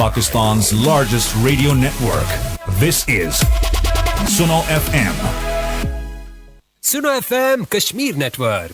Pakistan's largest radio network. This is Suno FM. Suno FM Kashmir Network.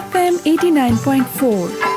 FM 89.4।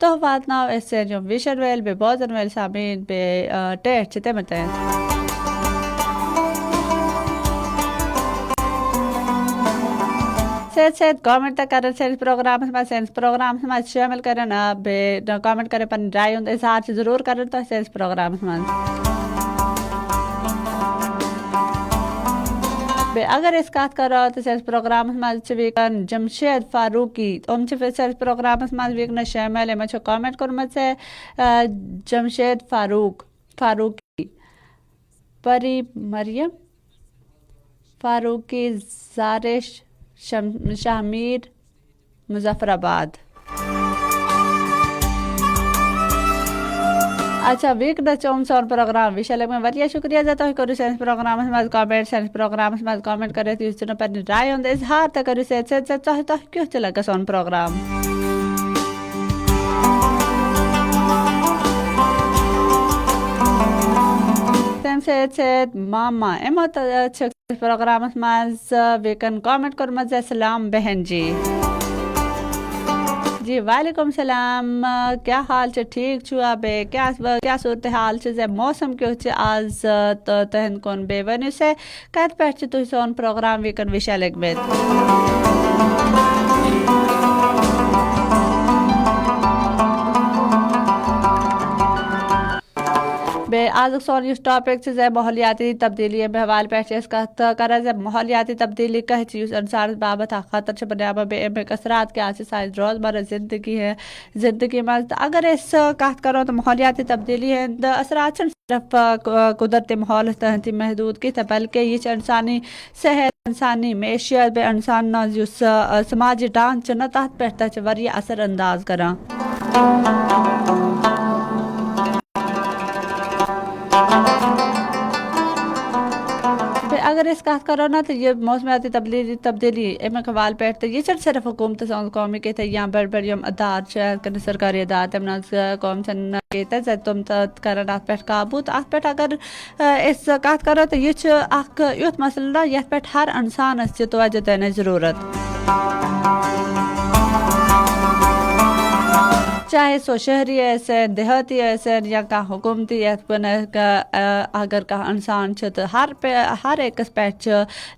تُہۍ واتناو أسۍ یِم وٕچھَن وٲلۍ بیٚیہِ بوزَن وٲلۍ سامعیٖن بیٚیہِ ٹیٹھ چھِ تِمَن تانۍ. صحت صحت کامنٹ تک کرن سٲنِس پروگرامس منٛز شٲمِل کرن بیٚیہِ کامنٹ کرن پنٕنۍ رائے ہُنٛد اظہار چھِ ضروٗر کران تۄہہِ سٲنِس پروگرامس منٛز. بیٚیہِ اگر أسۍ کتھ کرو تہٕ سٲنِس پروگرامس منٛز چھِ وٕنکٮ۪ن جمشید فاروقی یِم چھِ سٲنِس پروگرامس منٛز وٕنکٮ۪نس شٲمِل یِمن چھُ کامنٹ کوٚرمُت جمشید فاروقی پری مریم فاروقی زارش شاہمیر مظفر آباد. اچھا ویٖکنس چھُ سون پروگرام وٕچھان لگان واریاہ شُکریہ زِ تُہۍ کٔرِو سٲنِس پروگرامس منٛز کامنٹ سٲنِس پروگرامس منٛز کامنٹ کٔرِتھ یُس تہِ پنٕنہِ رائے ہُنٛد اظہار تہِ کٔرِو سۭتۍ سۭتۍ تۄہہِ کیُتھ تہِ لگان سون پروگرام. تَمہِ سۭتۍ ماما یِمو تہِ چھِ پروگرامس منٛز وٕنکٮ۪ن کامنٹ کوٚرمُت سلام بہن جی وعلیکم السلام. کیا حال چھُ ٹھیٖک چھُوا بیٚیہِ کیٛاہ صوٗرتحال چھِ موسم کیُتھ چھُ آز تہٕ تُہنٛدِ کُن بیٚیہِ ؤنِو سا کتہِ پٮ۪ٹھ چھِ تُہۍ سون پروگرام وٕنکٮ۪ن وٕچھان لٔگمٕتۍ. بیٚیہِ آزُک سون یُس ٹاپِک چھُ ماحولیاتی تبدیٖلی ییٚمہِ حوالہٕ پٮ۪ٹھ چھِ أسۍ کتھ کران ماحولیاتی تبدیٖلی کیٛاہ چھِ یُس اِنسانس باپتھ اکھ خطرٕ چھِ بنیٛامُت بیٚیہِ اَمیُک اثرات کیٛاہ چھِ سانہِ روزمرہ زندگی منٛز تہٕ اگر أسۍ کتھ کرو تہٕ ماحولیاتی تبدیٖلی ہٕنٛدۍ اثرات چھِنہٕ صرف قدرتی ماحولس تحت محدوٗد کینٛہہ بلکہِ یہِ چھِ اِنسانی صحت اِنسانی معیشیت بیٚیہِ اِنسان یُس سماجی ڈھانچہٕ چھُ نہ تتھ پٮ۪ٹھ تہِ چھِ واریاہ اثر انداز کران. اگر أسۍ کتھ کرو نا تہٕ یہِ موسمیاتی تبدیٖلی اَمیُک حوالہٕ پٮ۪ٹھ تہٕ یہِ چھنہٕ صرف حکوٗمتس ہٕنٛز قومی کینٛہہ یا بٔڑۍ بٔڑۍ یِم ادارٕ چھِ یِتھ کٔنۍ سرکٲری ادارٕ تِمن ہٕنٛز قوم چھنہٕ کینٛہہ تِم تہِ کرن اتھ پٮ۪ٹھ قابوٗ تہٕ اتھ پٮ۪ٹھ اگر أسۍ کتھ کرو تہٕ یہِ چھُ اکھ یُتھ مسلہٕ نا یتھ پٮ۪ٹھ ہر انسانس چھِ توجہ دِنٕچ ضروٗرت. چاہے سُہ شہری ٲسِن دیہٲتی ٲسِن یا کانٛہہ حکوٗمتی یتھ کُن اگر کانٛہہ انسان چھُ تہٕ ہر أکِس پٮ۪ٹھ چھُ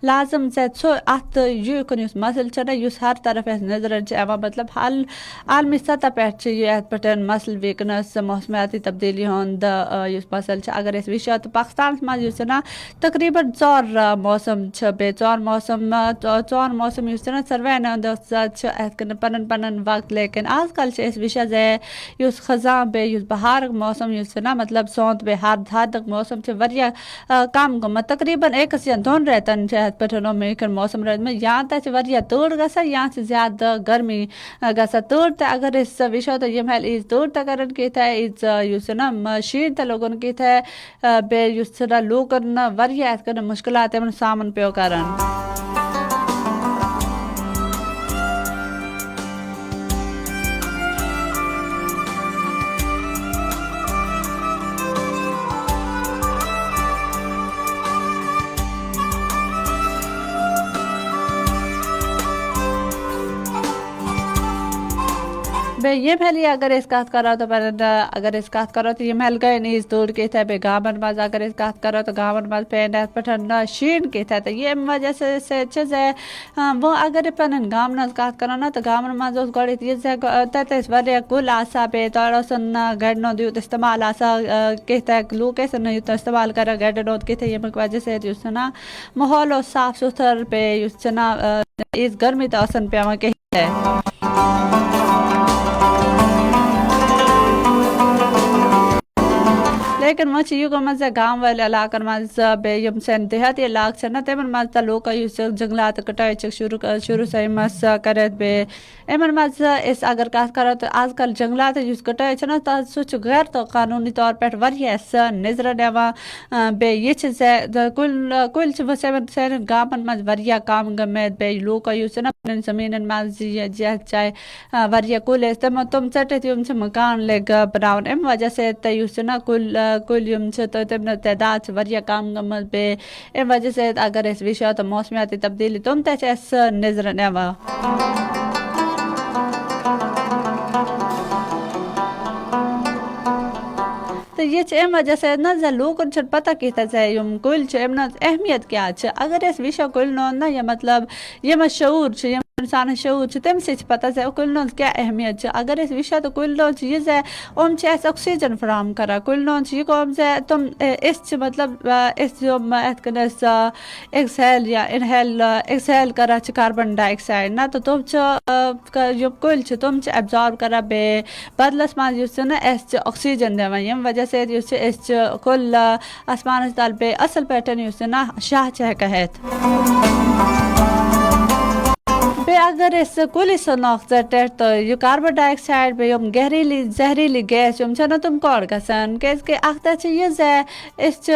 لازم سُہ اتھ یہِ کُن یُس مسلہٕ چھُ نہ یُس ہر طرف اَسہِ نظرن چھُ یِوان مطلب عالمی سطح پٮ۪ٹھ چھُ یتھ پٮ۪ٹھ مسلہٕ وٕنکٮ۪نس موسمیاتی تبدیٖلی ہُنٛد یُس مسلہٕ چھُ اگر أسۍ وٕچھو تہٕ پاکستانس منٛز یُس چھُ نا تقریٖبن 4 موسم چھِ بیٚیہِ 4 موسم یُس چھُ نا ساروٕے چھُ یِتھ کٔنۍ پنُن وقت لیکن آز کل چھِ أسۍ وٕچھان یُس خزاں بیٚیہِ یُس بہارُک موسم یُس چھُ نا مطلب سونت بیٚیہِ ہردُک موسم چھُ واریاہ کم گوٚمُت تقریٖبن 1 یا 2 رٮ۪تن چھِ یِتھ پٲٹھۍ وٕنکٮ۪ن موسم روٗدمُت یا تہِ چھِ واریاہ تۭر گژھان یا چھِ زیادٕ گرمی گژھان تۭر تہِ اگر أسۍ وٕچھو تہٕ ییٚمہِ حالہِ ییٖژ تۭر تہِ کرن کینٛژھا ییٖژ یُس چھُ نا شیٖن تہِ لوگُن کینٛژھا بیٚیہِ یُس چھُ نا لوٗکن واریاہ یِتھ کٔنۍ مُشکلات تِمن سامُن پیوٚو کرُن. بیٚیہِ ییٚمہِ حالہِ اگر أسۍ کتھ کرو تہٕ ییٚمہِ حالہِ گٔے نہٕ ییٖژ تۭر کینٛژھا بیٚیہِ گامن منٛز اگر أسۍ کتھ کرو تہٕ گامن منٛز پیٚیہِ نہٕ یتھ پٮ۪ٹھ شیٖن کینٛژھا تہٕ ییٚمہِ وجہ سۭتۍ چھِ وۄنۍ اگر پنٕنۍ گامن ہٕنٛز کتھ کرو نا تہٕ گامن منٛز اوس گۄڈٕ یہِ تتہِ ٲسۍ واریاہ کُلۍ آسان بیٚیہِ تورٕ اوسُن گاڑٮ۪ن ہُنٛد یوٗت استعمال آسان کینٛژھا لوٗکھ ٲسۍ نہٕ یوٗتاہ استعمال کران گاڑٮ۪ن ہُنٛد کینٛژھا ییٚمیُک وجہ سۭتۍ یُس چھُ نا ماحول اوس صاف سُتھر بیٚیہِ یُس چھُ نا ییٖژ گرمی تہِ ٲسن پیٚوان کِہیٖنۍ. لیکن وۄنۍ چھِ یہِ گوٚمُت گام وٲلۍ علاقن منٛز بیٚیہِ یِم سٲنۍ دیہاتی علاقہٕ چھِ نا تِمن منٛز تہِ لوٗکو یُس جنگلات کٹٲے چھِکھ شروٗع تھٲیمٕژ کٔرِتھ بیٚیہِ یِمن منٛز أسۍ اگر کتھ کرو تہٕ آز کل جنگلات یُس کٹٲے چھِ نا سُہ چھُ غیر قانوٗنی طور پٮ۪ٹھ واریاہ نظرن یِوان بیٚیہِ یہِ چھِ کُلۍ چھِ سانٮ۪ن گامن منٛز واریاہ کم گٔمٕتۍ بیٚیہِ لوٗکو یُس چھُ نا پنٕنٮ۪ن زٔمیٖنن منٛز یتھ جایہِ واریاہ کُلۍ ٲسۍ تِم ژٔٹِتھ یِم چھِ مکان لٔگۍ بناوُن اَمہِ وجہ سۭتۍ تہِ یُس چھُ نا کُلۍ یِم چھِ تہٕ تِمن ہٕنٛز تعداد چھِ واریاہ کم گٔمٕژ بیٚیہِ اَمہِ وجہ سۭتۍ اگر أسۍ وٕچھو تہٕ موسمیاتی تبدیٖلی تِم تہِ چھِ اَسہِ نظرن یِوان. تہٕ یہِ چھِ اَمہِ وجہ سۭتۍ نہ زِ لوٗکَن چھِنہٕ پتہ کیٛاہ زِ یِم کُلۍ چھِ یِمن ہٕنٛز اہمیت کیٛاہ چھِ. اگر أسۍ وٕچھو کُلٮ۪ن ہُنٛد نہ یہِ مطلب یِمن شعوٗر چھُ یِم اِنسانَس شعوٗر چھُ تَمہِ سۭتۍ چھِ پتہ زِ کُلٮ۪ن ہٕنٛز کیٛاہ اہمیت چھِ. اگر أسۍ وٕچھو تہٕ کُلٮ۪ن ہُنٛد چھِ یہِ زِ یِم چھِ اَسہِ آکسیٖجن فراہم کران. کُلٮ۪ن ہُنٛد چھِ یہِ کٲم زِ تِم أسۍ چھِ مطلب أسۍ یِم یِتھ کٔنۍ أسۍ ایٚکسہیل یا اِنہیل ایٚکسہیل کران چھِ کاربن ڈاے آکسایڈ نہ تہٕ تِم چھِ یِم کُلۍ چھِ تِم چھِ ایبزارب کران بیٚیہِ بدلس منٛز یُس چھُ نہ اَسہِ چھِ آکسیٖجن دِوان ییٚمہِ وجہ سۭتۍ یُس چھِ أسۍ چھِ کُلۍ آسمانس تل بیٚیہِ اَصٕل پٲٹھۍ یُس چھُ نہ شاہ چھِ ہٮ۪کان ہٮ۪تھ. بیٚیہِ اگر أسۍ کُلی ژھٕنوکھ ژٔٹِتھ تہٕ یہِ کاربن ڈاے آکسایڈ بیٚیہِ یِم زہریٖلی گیس یِم چھِنہ تِم کوٚڑ گژھان کیٛازِ کہِ اکھ چھِ یہِ زِ أسۍ چھِ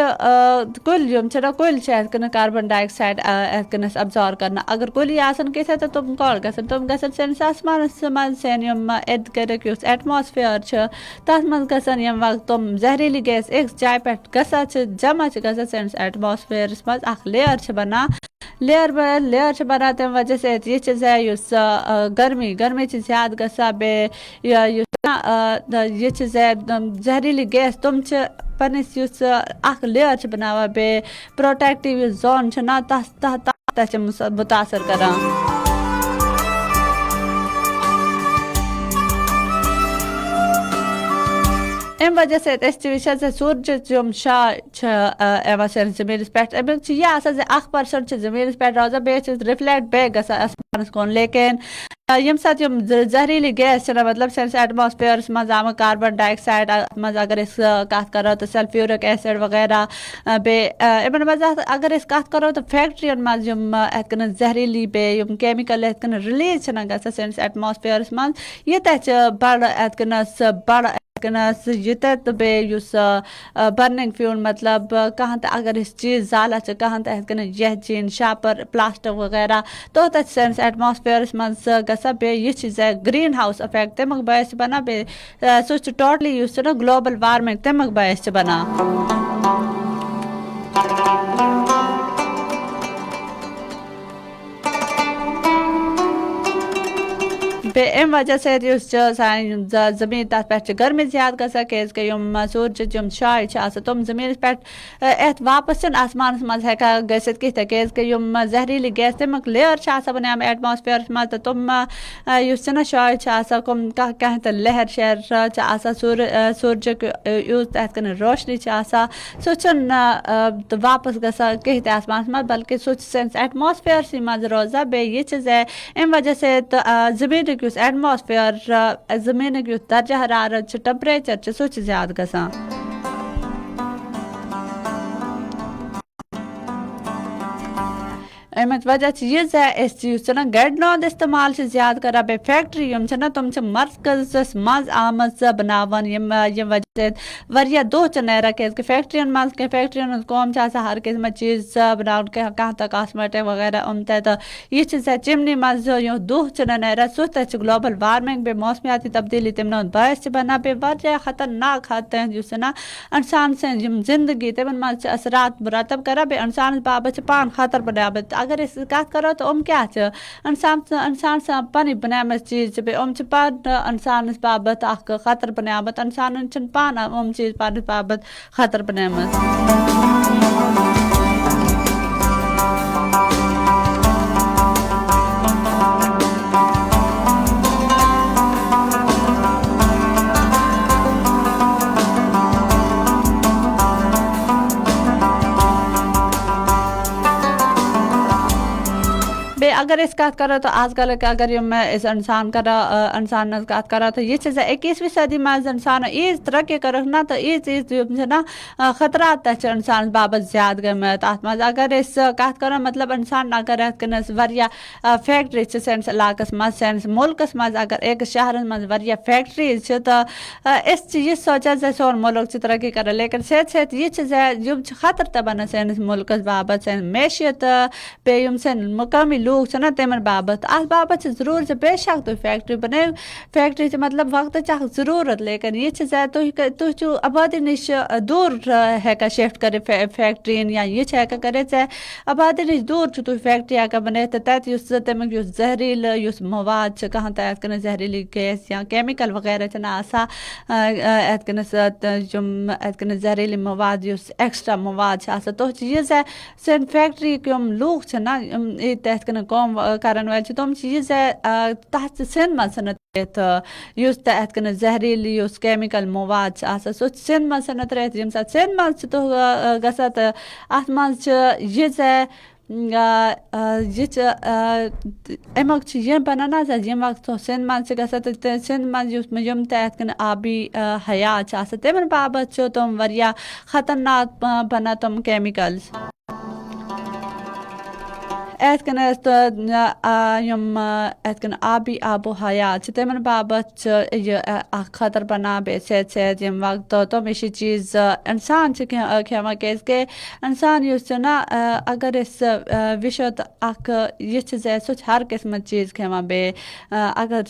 کُلۍ یِم چھِنہ کُلۍ چھِ یِتھ کٔنۍ کاربن ڈاے آکسایڈ یِتھ کٔنۍ أسۍ ایبزارب کرنہٕ. اگر کُلی آسان کِتھۍ تہٕ تِم کوٚڑ گژھن تِم گژھن سٲنِس آسمانس منٛز سٲنۍ یِم اِرد گِرد یُس ایٹماسفِیر چھُ تتھ منٛز گژھن ییٚمہِ وقتہٕ تِم زہریٖلی گیس أکِس جایہِ پٮ۪ٹھ گژھان چھِ جمع چھِ گژھان سٲنِس ایٹماسفِیرس منٛز اکھ لییر چھِ بنان لییر چھِ بنان تَمہِ وجہ سۭتۍ یہِ چھِ زِ یُس گرمی چھِ زیادٕ گژھان بیٚیہِ یُس یہِ چھِ زہریٖلی گیس تِم چھِ پنٛنِس یُس اکھ لییر چھِ بناوان بیٚیہِ پروٹیکٹِو یُس زون چھُ نہ تتھ تہِ چھِ مُتاثر کران. اَمہِ وجہ سۭتۍ أسۍ چھِ وٕچھان زِ سوٗرجٕچ یِم شاہ چھِ یِوان سٲنِس زٔمیٖنَس پٮ۪ٹھ اَمیُک چھِ یہِ آسان زِ 1% چھِ زٔمیٖنَس پٮ۪ٹھ روزان بیٚیہِ چھِ رِفلیکٹ بیک گژھان آسمانَس کُن. لیکِن ییٚمہِ ساتہٕ یِم زہریٖلی گیس چھِنہ مطلب سٲنِس ایٹماسفِیرس منٛز آمٕتۍ کاربن ڈاے آکسایڈ منٛز اگر أسۍ کَتھ کَرو تہٕ سلفیوٗرِک ایسِڈ وغیرہ بیٚیہِ یِمن منٛز اگر أسۍ کَتھ کَرو تہٕ فیکٹرین منٛز یِم یِتھ کٔنۍ زہریٖلی بیٚیہِ یِم کیمِکل یِتھ کٔنۍ رِلیٖز چھِنہ گژھان سٲنِس ایٹماسفِیرس منٛز یہِ تہِ چھِ بَڑٕ یِتھ کٔنۍ یہِ تہِ تہٕ بیٚیہِ یُس بٔرنِنٛگ فیوٗل مطلب کانٛہہ تہِ اگر أسۍ چیٖز زالان چھِ کانٛہہ تہِ یِتھ کٔنۍ جہجیٖن شاپر پلاسٹِک وغیرہ تہٕ تَتہِ چھِ سٲنِس ایٹماسفِیرس منٛز گژھان بیٚیہِ یہِ چھِ گریٖن ہاوُس اِفیکٹ تَمیُک باعث چھِ بنان بیٚیہِ سُہ چھُ ٹوٹلی یُس چھُ نہ گلوبل وارمِنٛگ تَمیُک باعث چھِ بنان. بیٚیہِ اَمہِ وجہ سۭتۍ یُس چھِ سانہِ زٔمیٖن تَتھ پٮ۪ٹھ چھِ گرمی زیادٕ گژھان کیٛازِکہِ یِم سوٗرجٕچ یِم شاے چھِ آسان تِم زٔمیٖنَس پٮ۪ٹھ یَتھ واپس چھِنہٕ آسمانَس منٛز ہٮ۪کان گٔژھِتھ کِہیٖنۍ کیٛازِکہِ یِم زہریٖلی گیس تَمیُک لییر چھِ آسان بنیٛامٕتۍ ایٹماسفِیرس منٛز تہٕ تِم یُس چھِنہ شاے چھِ آسان کانٛہہ تہِ لہر شہر چھِ آسان سوٗرجُک یُس یِتھ کٔنۍ روشنی چھِ آسان سُہ چھُنہٕ واپس گژھان کِہیٖنۍ تہِ آسمانَس منٛز بلکہِ سُہ چھُ سٲنِس ایٹماسفِیرسٕے منٛز روزان. بیٚیہِ یہِ چھِ زِ اَمہِ وجہ سۭتۍ زٔمیٖنُک یُس ایٹماسفِیر زٔمیٖنُک یُس درجہ حرارت چھُ ٹیمپریچر چھُ سُہ چھُ زیادٕ گژھان. اَمیُک وجہ چھِ یہِ زِ أسۍ یُس چھُنہ گاڑٮ۪ن ہُنٛد اِستعمال چھِ زیادٕ کران بیٚیہِ فیکٹری یِم چھِنہ تِم چھِ مرکزس منٛز آمٕژ بناوان ییٚمہِ وجہ سۭتۍ واریاہ دۄہ چھِ نیران کیٛازِکہِ فیکٹرین منٛز فیکٹرین ہٕنٛز کٲم چھِ آسان ہر قٕسمٕچ چیٖز بناوُن کانٛہہ تہِ کاسمیٹِک وغیرہ تہِ تہٕ یہِ چھِ چِمنی منٛز یُس دۄہ چھِنہ نیران سُہ تہِ چھُ گلوبل وارمِنٛگ بیٚیہِ موسمیاتی تبدیٖلی تِمن ہُنٛد باعث چھِ بنان بیٚیہِ واریاہ خطرناک حد تام یُس چھُنہ اِنسان سٕنٛز یِم زندگی تِمن منٛز چھِ اثرات مُرتب کران بیٚیہِ اِنسانس باپتھ چھِ پانہٕ خطر بنیامٕتۍ. اگر أسۍ کَتھ کَرو تہٕ یِم کیٛاہ چھِ اِنسان پنٕنۍ بنیامٕژ چیٖز چھِ بیٚیہِ یِم چھِ پانہٕ اِنسانس باپتھ اکھ خطر بنیامٕتۍ. اِنسانن چھِنہٕ پانہٕ یِم چیٖز پننِس باپتھ خطر بنیامٕتۍ. بیٚیہِ اگر أسۍ کَتھ کَرو تہٕ آز کَلٕکۍ اگر یِم أسۍ اِنسان ہٕنٛز کَتھ کَرو تہٕ یہِ چھِ زِ 21ویں صدی منٛز اِنسانو ییٖژ ترقی کٔرٕکھ نہ تہٕ ییٖژ یِم چھِنہ خطرات تہِ چھِ اِنسانَس باپتھ زیادٕ گٔمٕتۍ. اَتھ منٛز اگر أسۍ کَتھ کَرو مطلب اِنسان اگر یِتھ کٔنۍ أسۍ واریاہ فیکٹری چھِ سٲنِس علاقَس منٛز سٲنِس مُلکَس منٛز اگر أکِس شہرَس منٛز واریاہ فیکٹریٖز چھِ تہٕ أسۍ چھِ یہِ سونٛچان زِ سون مُلک چھِ ترقی کَران لیکِن سۭتۍ سۭتۍ یہِ چھِ یِم چھِ خطر تہِ بَنان سٲنِس مُلکَس باپتھ سٲنِس معیشیت بیٚیہِ یِم سٲنۍ مُقٲمی لوٗکھ لوگ چھِ نا تِمن باپت اتھ باپت چھِ ضروٗر زِ بے شک تُہۍ فیکٹری بنٲیِو فیکٹری چھِ مطلب وقتٕچ اکھ ضروٗرت لیکن یہِ چھِ زیادٕ تُہۍ چھِو آبادی نِش دوٗر ہٮ۪کان شِفٹ کٔرِتھ فیکٹرین یا یہِ چھِ ہٮ۪کان کٔرِتھ آبادی نِش دوٗر چھُ تُہۍ فیکٹری ہٮ۪کان بنٲیِتھ تہٕ تَتہِ یُس تَمیُک یُس زہریٖلہٕ یُس مواد چھِ کانٛہہ تہِ یِتھ کٔنۍ زہریٖلی گیس یا کیمِکل وغیرہ چھِنہٕ آسان یِتھ کٔنۍ یِم یِتھ کٔنۍ زہریٖلی مواد یُس ایکسٹرا مواد چھِ آسان تُہۍ چھِ یہِ سٲنۍ فیکٹریِک یِم لوٗکھ چھِ نا یِم ییٚتہِ یِتھ کٔنۍ کٲم کرن وٲلۍ چھِ تِم چھِ یہِ تتھ چھِ سِنٛد منٛز ژھٕنان ترٲیِتھ یُس تہِ یِتھ کٔنۍ زہریٖلی یُس کیمِکل مواد چھِ آسان سُہ چھِ سِنٛد منٛز ژھٕنان ترٲیِتھ ییٚمہِ ساتہٕ سِنٛد منٛز چھِ تُہۍ گژھان تہٕ اتھ منٛز چھِ یہِ یہِ چھِ امیُک چھِ یہِ بنان نا ییٚمہِ وقتہٕ سِنٛد منٛز چھِ گژھان تہٕ سِنٛد منٛز یُس یِم تہِ یِتھ کٔنۍ آبی حیات چھِ آسان تِمن باپتھ چھِ تِم واریاہ خطرناک بنان تِم کیمِکلز یِتھ کٔنۍ یِم یِتھ کٔنۍ آبی آبو حیات چھِ تِمن باپتھ چھِ یہِ اکھ خطر بنان بیٚیہِ صحت ییٚمہِ وقتہٕ تِم یہِ چیٖز اِنسان چھِ کھٮ۪وان کیازِ کہِ اِنسان یُس چھُ نا اگر أسۍ وٕچھو تہٕ اکھ یہِ چھِ سُہ چھِ ہر قٕسمٕچ چیٖز کھٮ۪وان بیٚیہِ اگر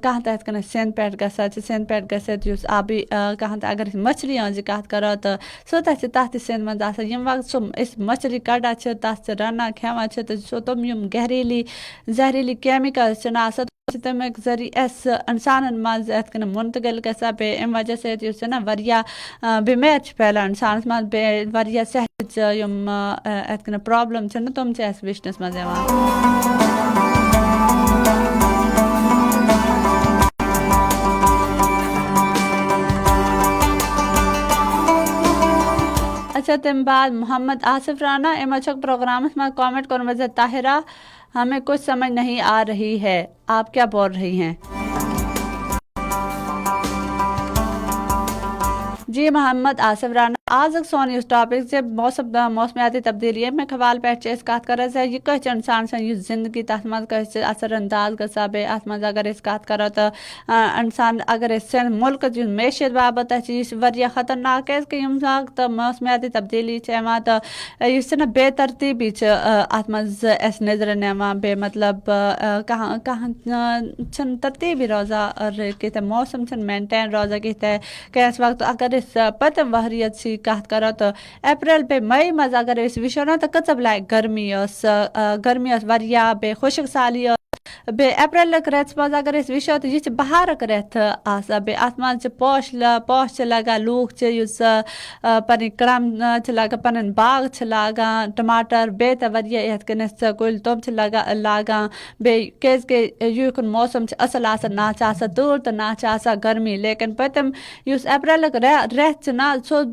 کانٛہہ تہِ یِتھ کٔنۍ سِنٛد پٮ۪ٹھ گژھان چھِ سِنٛد پٮ۪ٹھ گٔژھِتھ یُس آبی کانٛہہ تہِ اگر أسۍ مٔچھلی ہٕنٛز کتھ کرو تہٕ سۄ تہِ چھِ تتھ تہِ سِنٛد منٛز آسان ییٚمہِ وقتہٕ سُہ أسۍ مٔچھلی کڑان چھِ تتھ چھِ رنان کھٮ۪وان چھِ تہٕ سُہ تِم یِم زہریٖلی کیمِکلز چھِنہٕ آسان چھِ تَمیُک ذٔریعہٕ اَسہِ اِنسانن منٛز یِتھ کٔنۍ مُنتقل گژھان بیٚیہِ اَمہِ وجہ سۭتۍ یُس چھُ نا واریاہ بٮ۪مٲرۍ چھِ پھہلان اِنسانس منٛز بیٚیہِ واریاہ صحتٕچ یِم یِتھ کٔنۍ پرابلم چھِ نا تِم چھِ اَسہِ وٕچھنس منٛز یِوان اچھا تمہِ بعد محمد آصف رانا یِمو چھُکھ پروگرامس منٛز کامنٹ کوٚرمُت زِ طاہرہ ہمیں کچھ سمجھ نہیں آ رہی ہے آپ کیا بول رہی ہیں جی محمد آصف رانا آزُک سون یُس ٹاپِک چھِ موسمیاتی تبدیلی اَمیُک حوالہٕ پٮ۪ٹھ چھِ أسۍ کَتھ کَران زِ یہِ کٔہۍ چھِ اِنسان سٕنٛز یُس زِندگی تَتھ منٛز کٔہۍ چھِ اثر انداز گژھان بیٚیہِ اَتھ منٛز اگر أسۍ کَتھ کَرو تہٕ اِنسان اگر أسۍ سٲنۍ مُلکٕچ یُس معیشت باپتھ چھِ یہِ چھِ واریاہ خطرناک کیٛازِکہِ ییٚمہِ ساتہٕ موسمیاتی تبدیلی چھِ یِوان تہٕ یُس چھِنہ بے ترتیٖبی چھِ اَتھ منٛز اَسہِ نظرَن یِوان بیٚیہِ مطلب کانٛہہ چھِنہٕ ترتیٖبی روزان کِہیٖنۍ موسم چھِنہٕ مینٹین روزان کِہیٖنۍ کیٛازِ وقتہٕ اگر أسۍ پٔتِم ؤرۍیَس کَتھ کَرو تہٕ اپریل بیٚیہِ مئی منٛز اگر أسۍ وٕچھو نا تہٕ کۭژاہ لایک گرمی ٲس واریاہ بیٚیہِ خۄشک سالی ٲس بیٚیہِ اپریلُک رٮ۪تس منٛز اگر أسۍ وٕچھو تہٕ یہِ چھِ بہارُک رٮ۪تھ آسان بیٚیہِ اَتھ منٛز چھِ پوش چھِ لگان لوٗکھ چھِ یُس پنٕنۍ کَرٛم چھِ لاگان پَنٕنۍ باغ چھِ لاگان ٹماٹر بیٚیہِ تہِ واریاہ یِتھ کٔنٮ۪تھ کُلۍ تِم چھِ لاگان بیٚیہِ کیٛازِکہِ یِہُنٛد موسم چھُ اَصٕل آسان نہ چھِ آسان تۭر تہٕ نہ چھِ آسان گرمی لیکِن پٔتِم یُس اپریلُک رٮ۪تھ چھُ نہ سُہ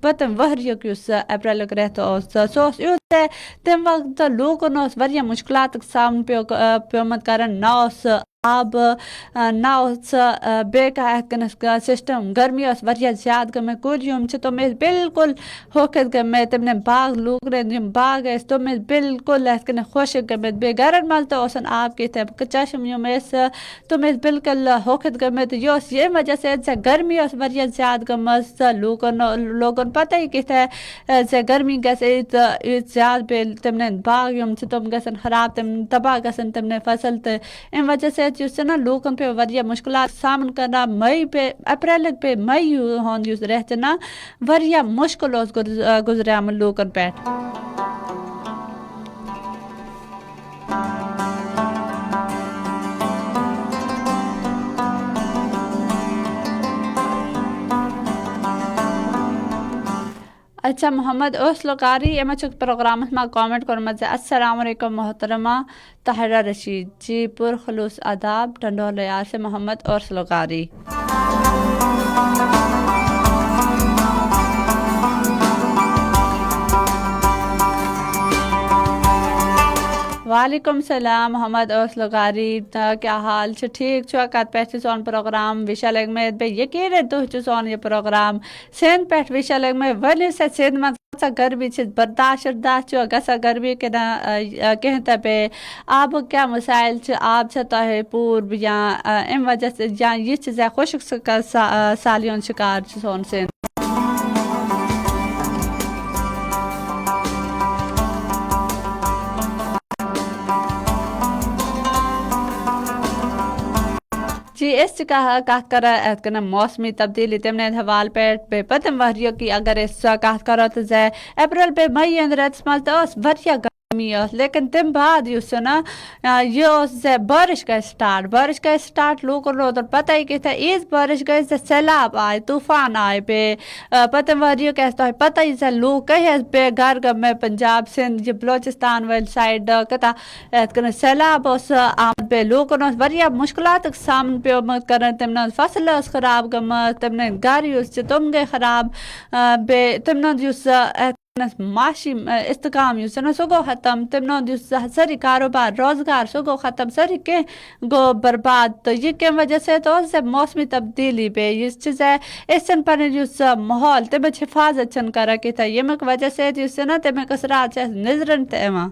پٔتِم ؤرۍیُک یُس اپریلُک رٮ۪تھ اوس سُہ اوس یُتھ تَمہِ وقتہٕ لوٗکن اوس واریاہ مُشکلاتُک سامنہٕ پیومُت کَرُن نہ اوس آبہٕ نہ اوس بیٚیہِ کانٛہہ یِتھ کٔنٮ۪تھ سِسٹم گرمی ٲس واریاہ زیادٕ گٔمٕتۍ کُلۍ یِم چھِ تِم ٲسۍ بِلکُل ہوکھِتھ گٔمٕتۍ تِمن باغ لوٗکن یِم باغ ٲسۍ تِم ٲسۍ بِلکُل یِتھ کٔنٮ۪تھ خۄشک گٔمٕتۍ بیٚیہِ گرن منٛز تہِ اوس نہٕ آب کِہیٖنۍ چشم یِم ٲسۍ تِم ٲسۍ بِلکُل ہوکھِتھ گٔمٕتۍ یہِ اوس ییٚمہِ وجہ سۭتۍ گرمی ٲس واریاہ زیادٕ گٔمٕژ لوٗکن پتہ کِتھۍ گرمی گژھِ ییٖژ زیادٕ بیٚیہِ تِمن باغ یِم چھِ تِم گژھن خراب تِم تباہ گژھن تِمن فصل تہٕ اَمہِ وجہ سۭتۍ یُس چھُ نا لوٗکن پیٚو واریاہ مُشکلات سامنہٕ کرناو مئی پیٚیہِ اپریلُک پیٚیہِ مئی ہُنٛد یُس رٮ۪تھ چھُ نا واریاہ مُشکِل اوس گُزریومُت لوٗکن پٮ۪ٹھ اچھا محمد اوسلو قاری یِمو چھُکھ پروگرامس منٛز کامنٹ کوٚرمُت زِ السلام علیکم محترمہ طاہرہ رشید جی پُرخلوص آداب ڈنڈولہ یار سے محمد اوسلو قاری وعلیکم السلام محمد اوسلو قاری کیٛاہ حال چھُ ٹھیٖک چھُوا کَتہِ پٮ۪ٹھ چھُ سون پروگرام وِشال احمد بیٚیہِ یقیٖنن تُہۍ چھُ سون یہِ پروگرام سِنٛد پٮ۪ٹھ وِشال احمد ؤنِو سا سِنٛد منٛز کۭژاہ گرمی چھِ برداشت چھُوا گژھان گرمی کِنہٕ کینٛہہ تہِ بیٚیہِ آبُک کیٛاہ مسایل چھِ آب چھا تۄہہِ پوٗر یا اَمہِ وجہ سۭتۍ یا یہِ چھِ زیادٕ خۄشک سالی ہُنٛد شِکار چھُ سون سِنٛد جی اس کہت کرا ات کنا موسمی تبدیلی تمنے حوال پیٹ بے پتم وریو کی اگر اس کہت کرو تو زے اپریل بے مئی اندر اتسمال تو اس وریا لیکن تم بعد یس نا یہ بارش کا سٹارٹ لوگوں کو پتہ ہی کہ تھا اس بارش گئے سیلاب آئے طوفان آئے پہ پتم وریو کہتا ہے پتہ ہی سے لوگ کہیں پہ گھر میں پنجاب سندھ یہ بلوچستان والی سائڈ کتا سیلاب اس آمد پہ لوگوں نے وریا مشکلات سامن پہ کرن تم نے فصل اس خراب گمت تم نے گھر یس تم گئے خراب بے تم نے یس معاشی استحکام یس نا سو گو ختم تم نے ساری کاروبار روزگار سو گو ختم ساری کے گو برباد تو یہ کی وجہ سے تو سے موسمی تبدیلی پہ اس چیز ہے اس چن پر یس ماحول تم حفاظت چن کرا کہ تھا یہ مک وجہ سے یس نا تم کسرات سے نظرن تیما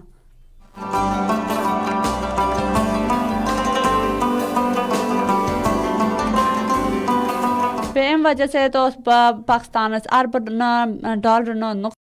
بے وجہ سے تو پاکستان ارب ڈالر